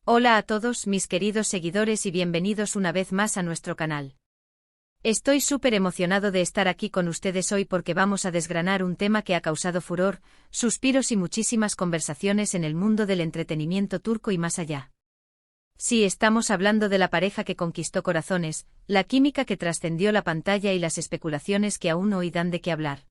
Hola a todos mis queridos seguidores y bienvenidos una vez más a nuestro canal. Estoy súper emocionado de estar aquí con ustedes hoy porque vamos a desgranar un tema que ha causado furor, suspiros y muchísimas conversaciones en el mundo del entretenimiento turco y más allá. Sí, estamos hablando de la pareja que conquistó corazones, la química que trascendió la pantalla y las especulaciones que aún hoy dan de qué hablar.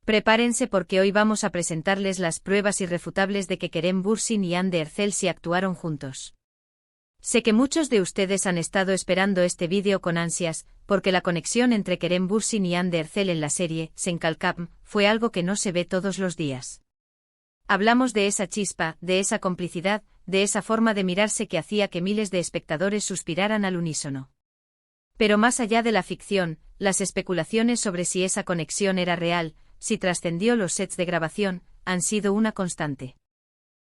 Prepárense porque hoy vamos a presentarles las pruebas irrefutables de que Kerem Bürsin y Hande Erçel sí actuaron juntos. Sé que muchos de ustedes han estado esperando este vídeo con ansias, porque la conexión entre Kerem Bürsin y Hande Erçel en la serie Senkalkam fue algo que no se ve todos los días. Hablamos de esa chispa, de esa complicidad, de esa forma de mirarse que hacía que miles de espectadores suspiraran al unísono. Pero más allá de la ficción, las especulaciones sobre si esa conexión era real, si trascendió los sets de grabación, han sido una constante.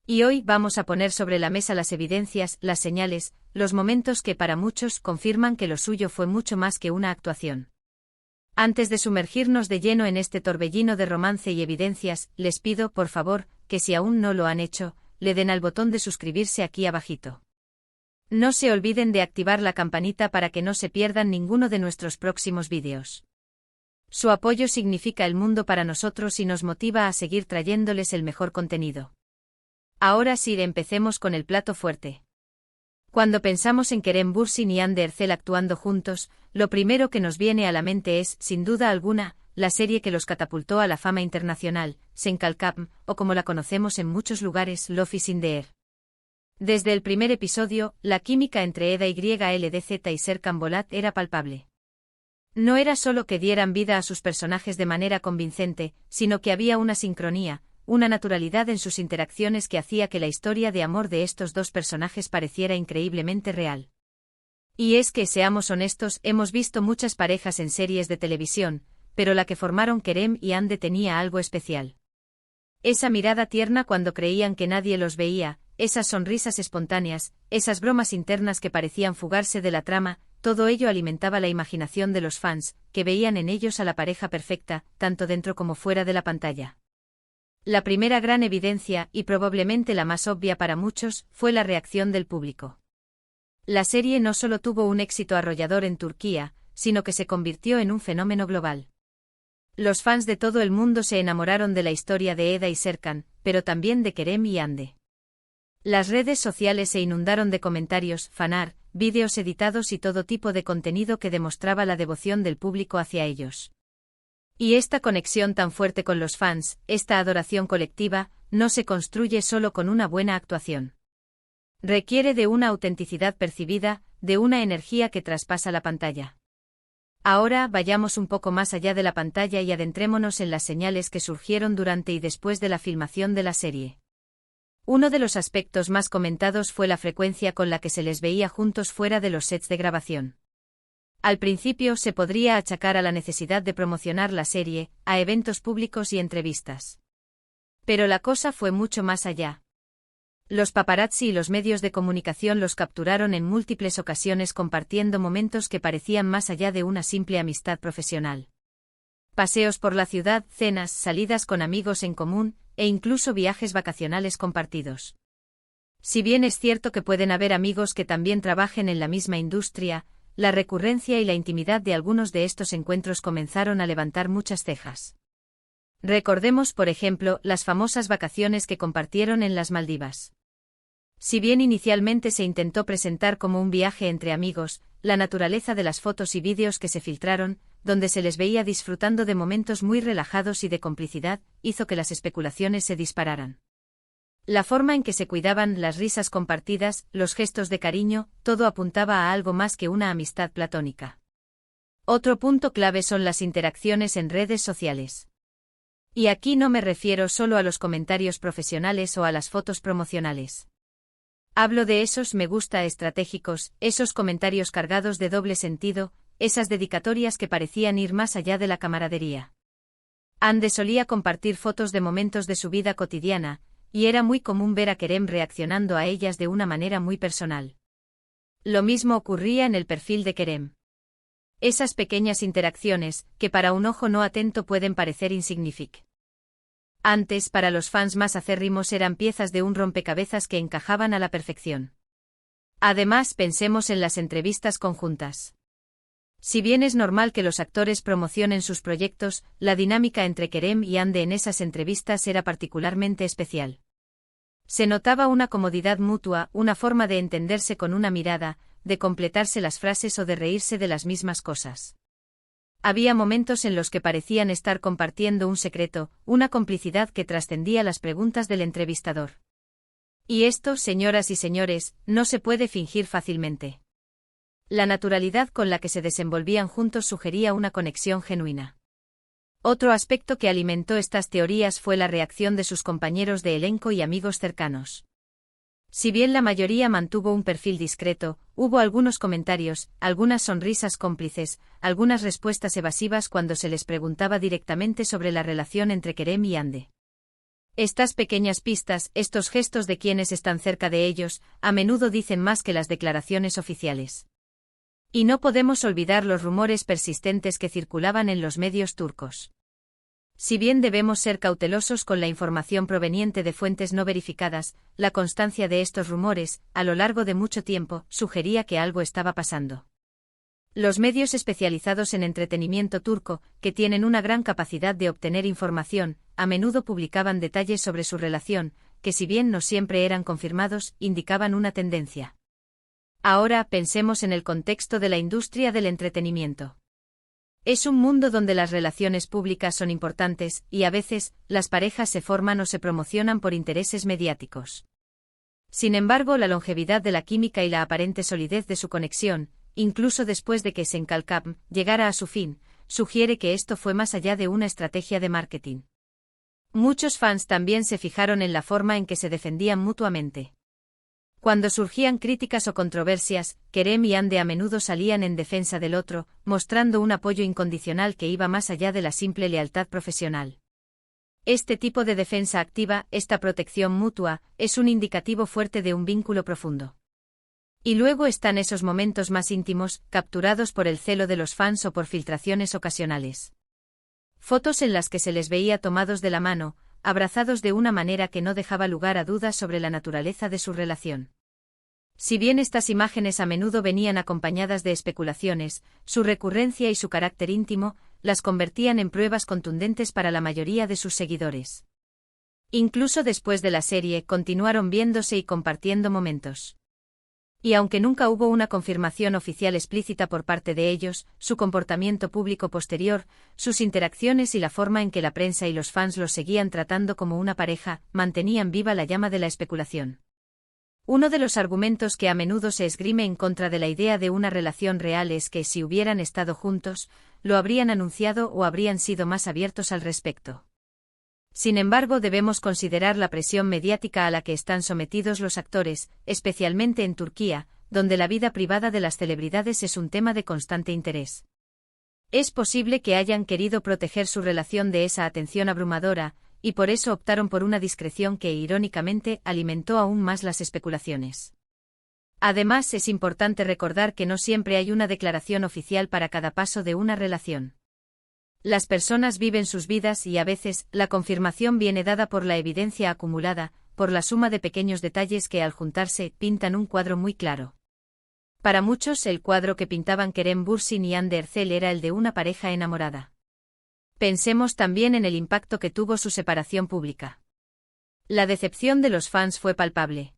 Y hoy vamos a poner sobre la mesa las evidencias, las señales, los momentos que para muchos confirman que lo suyo fue mucho más que una actuación. Antes de sumergirnos de lleno en este torbellino de romance y evidencias, les pido, por favor, que si aún no lo han hecho, le den al botón de suscribirse aquí abajito. No se olviden de activar la campanita para que no se pierdan ninguno de nuestros próximos vídeos. Su apoyo significa el mundo para nosotros y nos motiva a seguir trayéndoles el mejor contenido. Ahora sí, empecemos con el plato fuerte. Cuando pensamos en Kerem Bürsin y Hande Erçel actuando juntos, lo primero que nos viene a la mente es, sin duda alguna, la serie que los catapultó a la fama internacional, Senkalkam, o como la conocemos en muchos lugares, Love is in the Air. Desde el primer episodio, la química entre Eda YLDZ y Serkan Bolat era palpable. No era solo que dieran vida a sus personajes de manera convincente, sino que había una sincronía, una naturalidad en sus interacciones que hacía que la historia de amor de estos dos personajes pareciera increíblemente real. Y es que, seamos honestos, hemos visto muchas parejas en series de televisión, pero la que formaron Kerem y Hande tenía algo especial. Esa mirada tierna cuando creían que nadie los veía, esas sonrisas espontáneas, esas bromas internas que parecían fugarse de la trama, todo ello alimentaba la imaginación de los fans, que veían en ellos a la pareja perfecta, tanto dentro como fuera de la pantalla. La primera gran evidencia, y probablemente la más obvia para muchos, fue la reacción del público. La serie no solo tuvo un éxito arrollador en Turquía, sino que se convirtió en un fenómeno global. Los fans de todo el mundo se enamoraron de la historia de Eda y Serkan, pero también de Kerem y Hande. Las redes sociales se inundaron de comentarios, fanart, vídeos editados y todo tipo de contenido que demostraba la devoción del público hacia ellos. Y esta conexión tan fuerte con los fans, esta adoración colectiva, no se construye solo con una buena actuación. Requiere de una autenticidad percibida, de una energía que traspasa la pantalla. Ahora vayamos un poco más allá de la pantalla y adentrémonos en las señales que surgieron durante y después de la filmación de la serie. Uno de los aspectos más comentados fue la frecuencia con la que se les veía juntos fuera de los sets de grabación. Al principio se podría achacar a la necesidad de promocionar la serie, a eventos públicos y entrevistas. Pero la cosa fue mucho más allá. Los paparazzi y los medios de comunicación los capturaron en múltiples ocasiones compartiendo momentos que parecían más allá de una simple amistad profesional. Paseos por la ciudad, cenas, salidas con amigos en común, e incluso viajes vacacionales compartidos. Si bien es cierto que pueden haber amigos que también trabajen en la misma industria, la recurrencia y la intimidad de algunos de estos encuentros comenzaron a levantar muchas cejas. Recordemos, por ejemplo, las famosas vacaciones que compartieron en las Maldivas. Si bien inicialmente se intentó presentar como un viaje entre amigos, la naturaleza de las fotos y vídeos que se filtraron, donde se les veía disfrutando de momentos muy relajados y de complicidad, hizo que las especulaciones se dispararan. La forma en que se cuidaban, las risas compartidas, los gestos de cariño, todo apuntaba a algo más que una amistad platónica. Otro punto clave son las interacciones en redes sociales. Y aquí no me refiero solo a los comentarios profesionales o a las fotos promocionales. Hablo de esos me gusta estratégicos, esos comentarios cargados de doble sentido, esas dedicatorias que parecían ir más allá de la camaradería. Hande solía compartir fotos de momentos de su vida cotidiana, y era muy común ver a Kerem reaccionando a ellas de una manera muy personal. Lo mismo ocurría en el perfil de Kerem. Esas pequeñas interacciones, que para un ojo no atento pueden parecer insignificantes. Antes, para los fans más acérrimos eran piezas de un rompecabezas que encajaban a la perfección. Además, pensemos en las entrevistas conjuntas. Si bien es normal que los actores promocionen sus proyectos, la dinámica entre Kerem y Ande en esas entrevistas era particularmente especial. Se notaba una comodidad mutua, una forma de entenderse con una mirada, de completarse las frases o de reírse de las mismas cosas. Había momentos en los que parecían estar compartiendo un secreto, una complicidad que trascendía las preguntas del entrevistador. Y esto, señoras y señores, no se puede fingir fácilmente. La naturalidad con la que se desenvolvían juntos sugería una conexión genuina. Otro aspecto que alimentó estas teorías fue la reacción de sus compañeros de elenco y amigos cercanos. Si bien la mayoría mantuvo un perfil discreto, hubo algunos comentarios, algunas sonrisas cómplices, algunas respuestas evasivas cuando se les preguntaba directamente sobre la relación entre Kerem y Ande. Estas pequeñas pistas, estos gestos de quienes están cerca de ellos, a menudo dicen más que las declaraciones oficiales. Y no podemos olvidar los rumores persistentes que circulaban en los medios turcos. Si bien debemos ser cautelosos con la información proveniente de fuentes no verificadas, la constancia de estos rumores, a lo largo de mucho tiempo, sugería que algo estaba pasando. Los medios especializados en entretenimiento turco, que tienen una gran capacidad de obtener información, a menudo publicaban detalles sobre su relación, que si bien no siempre eran confirmados, indicaban una tendencia. Ahora pensemos en el contexto de la industria del entretenimiento. Es un mundo donde las relaciones públicas son importantes, y a veces, las parejas se forman o se promocionan por intereses mediáticos. Sin embargo, la longevidad de la química y la aparente solidez de su conexión, incluso después de que Senkalkam llegara a su fin, sugiere que esto fue más allá de una estrategia de marketing. Muchos fans también se fijaron en la forma en que se defendían mutuamente. Cuando surgían críticas o controversias, Kerem y Ande a menudo salían en defensa del otro, mostrando un apoyo incondicional que iba más allá de la simple lealtad profesional. Este tipo de defensa activa, esta protección mutua, es un indicativo fuerte de un vínculo profundo. Y luego están esos momentos más íntimos, capturados por el celo de los fans o por filtraciones ocasionales. Fotos en las que se les veía tomados de la mano, abrazados de una manera que no dejaba lugar a dudas sobre la naturaleza de su relación. Si bien estas imágenes a menudo venían acompañadas de especulaciones, su recurrencia y su carácter íntimo las convertían en pruebas contundentes para la mayoría de sus seguidores. Incluso después de la serie, continuaron viéndose y compartiendo momentos. Y aunque nunca hubo una confirmación oficial explícita por parte de ellos, su comportamiento público posterior, sus interacciones y la forma en que la prensa y los fans los seguían tratando como una pareja, mantenían viva la llama de la especulación. Uno de los argumentos que a menudo se esgrime en contra de la idea de una relación real es que si hubieran estado juntos, lo habrían anunciado o habrían sido más abiertos al respecto. Sin embargo, debemos considerar la presión mediática a la que están sometidos los actores, especialmente en Turquía, donde la vida privada de las celebridades es un tema de constante interés. Es posible que hayan querido proteger su relación de esa atención abrumadora, y por eso optaron por una discreción que, irónicamente, alimentó aún más las especulaciones. Además, es importante recordar que no siempre hay una declaración oficial para cada paso de una relación. Las personas viven sus vidas y a veces, la confirmación viene dada por la evidencia acumulada, por la suma de pequeños detalles que al juntarse, pintan un cuadro muy claro. Para muchos, el cuadro que pintaban Kerem Bürsin y Hande Erçel era el de una pareja enamorada. Pensemos también en el impacto que tuvo su separación pública. La decepción de los fans fue palpable.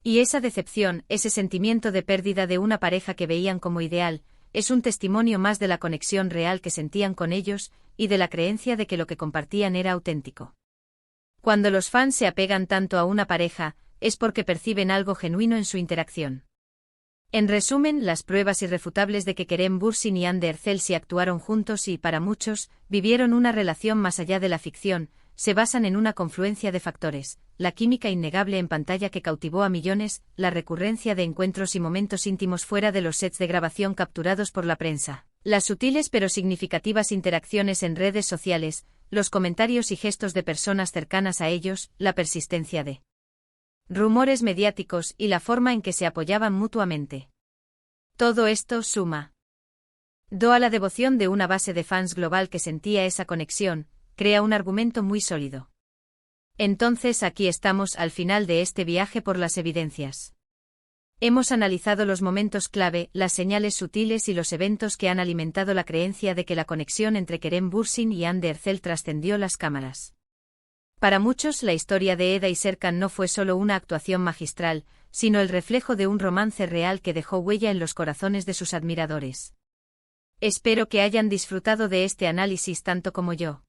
Y esa decepción, ese sentimiento de pérdida de una pareja que veían como ideal, es un testimonio más de la conexión real que sentían con ellos, y de la creencia de que lo que compartían era auténtico. Cuando los fans se apegan tanto a una pareja, es porque perciben algo genuino en su interacción. En resumen, las pruebas irrefutables de que Kerem Bürsin y Hande Erçel sí actuaron juntos y, para muchos, vivieron una relación más allá de la ficción, se basan en una confluencia de factores: la química innegable en pantalla que cautivó a millones, la recurrencia de encuentros y momentos íntimos fuera de los sets de grabación capturados por la prensa, las sutiles pero significativas interacciones en redes sociales, los comentarios y gestos de personas cercanas a ellos, la persistencia de rumores mediáticos y la forma en que se apoyaban mutuamente. Todo esto suma a la devoción de una base de fans global que sentía esa conexión, crea un argumento muy sólido. Entonces aquí estamos al final de este viaje por las evidencias. Hemos analizado los momentos clave, las señales sutiles y los eventos que han alimentado la creencia de que la conexión entre Kerem Bürsin y Hande Erçel trascendió las cámaras. Para muchos, la historia de Eda y Serkan no fue solo una actuación magistral, sino el reflejo de un romance real que dejó huella en los corazones de sus admiradores. Espero que hayan disfrutado de este análisis tanto como yo.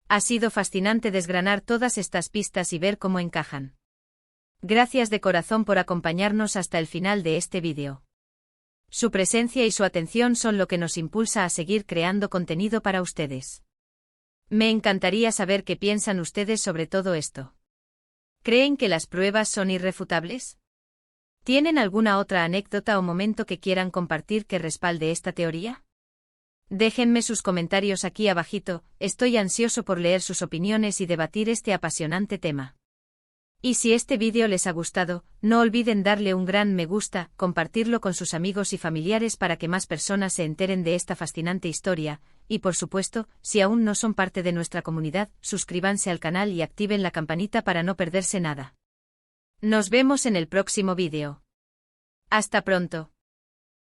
Ha sido fascinante desgranar todas estas pistas y ver cómo encajan. Gracias de corazón por acompañarnos hasta el final de este vídeo. Su presencia y su atención son lo que nos impulsa a seguir creando contenido para ustedes. Me encantaría saber qué piensan ustedes sobre todo esto. ¿Creen que las pruebas son irrefutables? ¿Tienen alguna otra anécdota o momento que quieran compartir que respalde esta teoría? Déjenme sus comentarios aquí abajito, estoy ansioso por leer sus opiniones y debatir este apasionante tema. Y si este vídeo les ha gustado, no olviden darle un gran me gusta, compartirlo con sus amigos y familiares para que más personas se enteren de esta fascinante historia, y por supuesto, si aún no son parte de nuestra comunidad, suscríbanse al canal y activen la campanita para no perderse nada. Nos vemos en el próximo vídeo. Hasta pronto.